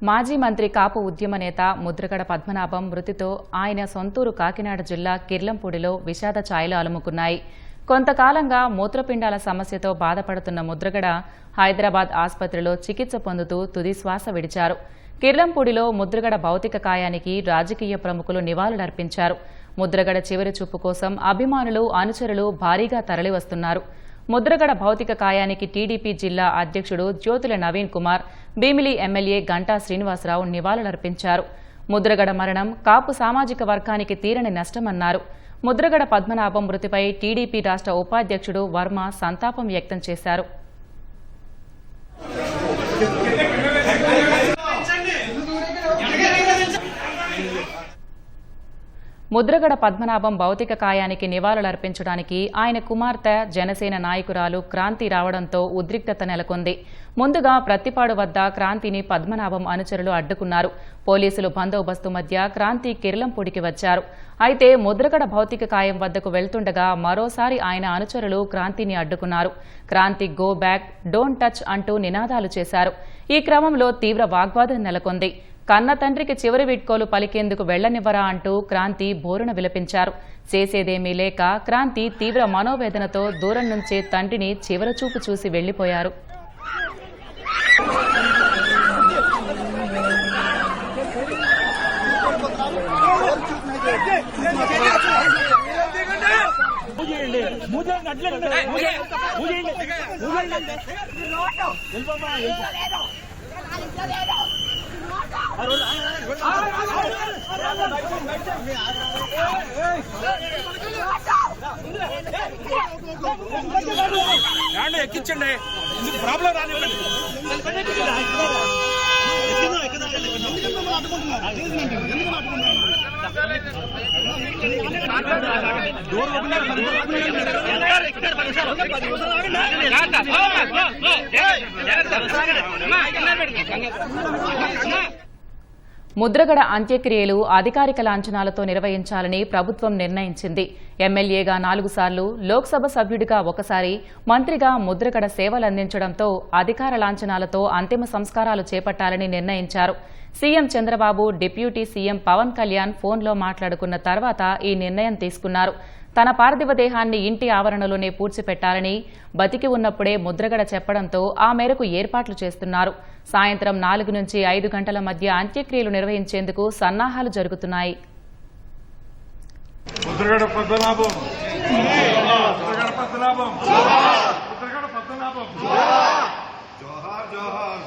మాజీ మంత్రి కాపు ఉద్యమ నేత ముద్రగడ పద్మనాభం మృతితో ఆయన సొంతూరు కాకినాడ జిల్లా కిర్లంపూడిలో విషాద ఛాయలు అలుముకున్నాయి. కొంతకాలంగా మూత్రపిండాల సమస్యతో బాధపడుతున్న ముద్రగడ హైదరాబాద్ ఆసుపత్రిలో చికిత్స పొందుతూ తుది శ్వాస విడిచారు. కిర్లంపూడిలో ముద్రగడ భౌతిక కాయానికి రాజకీయ ప్రముఖులు నివాళులర్పించారు. ముద్రగడ చివరి చూపు కోసం అభిమానులు, అనుచరులు భారీగా తరలివస్తున్నారు. ముద్రగడ భౌతిక కాయానికి టీడీపీ జిల్లా అధ్యక్షుడు జ్యోతుల నవీన్ కుమార్, భీమిలి ఎమ్మెల్యే గంటా శ్రీనివాసరావు నివాళులర్పించారు. ముద్రగడ మరణం కాపు సామాజిక వర్గానికి తీరని నష్టమన్నారు. ముద్రగడ పద్మనాభం మృతిపై టీడీపీ రాష్ట్ర ఉపాధ్యక్షుడు వర్మ సంతాపం వ్యక్తం చేశారు. ముద్రగడ పద్మనాభం భౌతిక కాయానికి నివాళులర్పించడానికి ఆయన కుమార్తె జనసేన నాయకురాలు క్రాంతి రావడంతో ఉద్రిక్తత నెలకొంది. ముందుగా ప్రత్తిపాడు వద్ద క్రాంతిని పద్మనాభం అనుచరులు అడ్డుకున్నారు. పోలీసులు బందోబస్తు మధ్య క్రాంతి కిర్లంపూడికి వచ్చారు. అయితే ముద్రగడ భౌతిక కాయం వద్దకు వెళ్తుండగా మరోసారి ఆయన అనుచరులు క్రాంతిని అడ్డుకున్నారు. Kranti go back, don't touch అంటూ నినాదాలు చేశారు. ఈ క్రమంలో తీవ్ర వాగ్వాదం నెలకొంది. కన్న తండ్రికి చివరి వీడ్కోలు పలికేందుకు వెళ్లనివ్వరా అంటూ క్రాంతి బోరున విలపించారు. చేసేదేమీ లేక క్రాంతి తీవ్ర మనోవేదనతో దూరం నుంచే తండ్రిని చివరచూపు చూసి వెళ్లిపోయారు. ఎక్కించండి, ప్రాబ్లం రానివ్వండి. ముద్రగడ అంత్యక్రియలు అధికారిక లాంఛనాలతో నిర్వహించాలని ప్రభుత్వం నిర్ణయించింది. ఎమ్మెల్యేగా 4 సార్లు, లోక్సభ సభ్యుడిగా 1 సారి, మంత్రిగా ముద్రగడ సేవలందించడంతో అధికార లాంఛనాలతో అంతిమ సంస్కారాలు చేపట్టాలని నిర్ణయించారు. CM Chandrababu, deputy CM Pawan Kalyan ఫోన్లో మాట్లాడుకున్న తర్వాత ఈ నిర్ణయం తీసుకున్నారు. తన పార్థివ దేహాన్ని ఇంటి ఆవరణలోనే పూడ్చిపెట్టాలని బతికి ఉన్నప్పుడే ముద్రగడ చెప్పడంతో ఆ మేరకు ఏర్పాట్లు చేస్తున్నారు. సాయంత్రం 4 నుంచి 5 గంటల మధ్య అంత్యక్రియలు నిర్వహించేందుకు సన్నాహాలు జరుగుతున్నాయి. ముద్రగడ పద్మనాభం, ముద్రగడ పద్మనాభం, ముద్రగడ పద్మనాభం, జోహార్ జోహార్.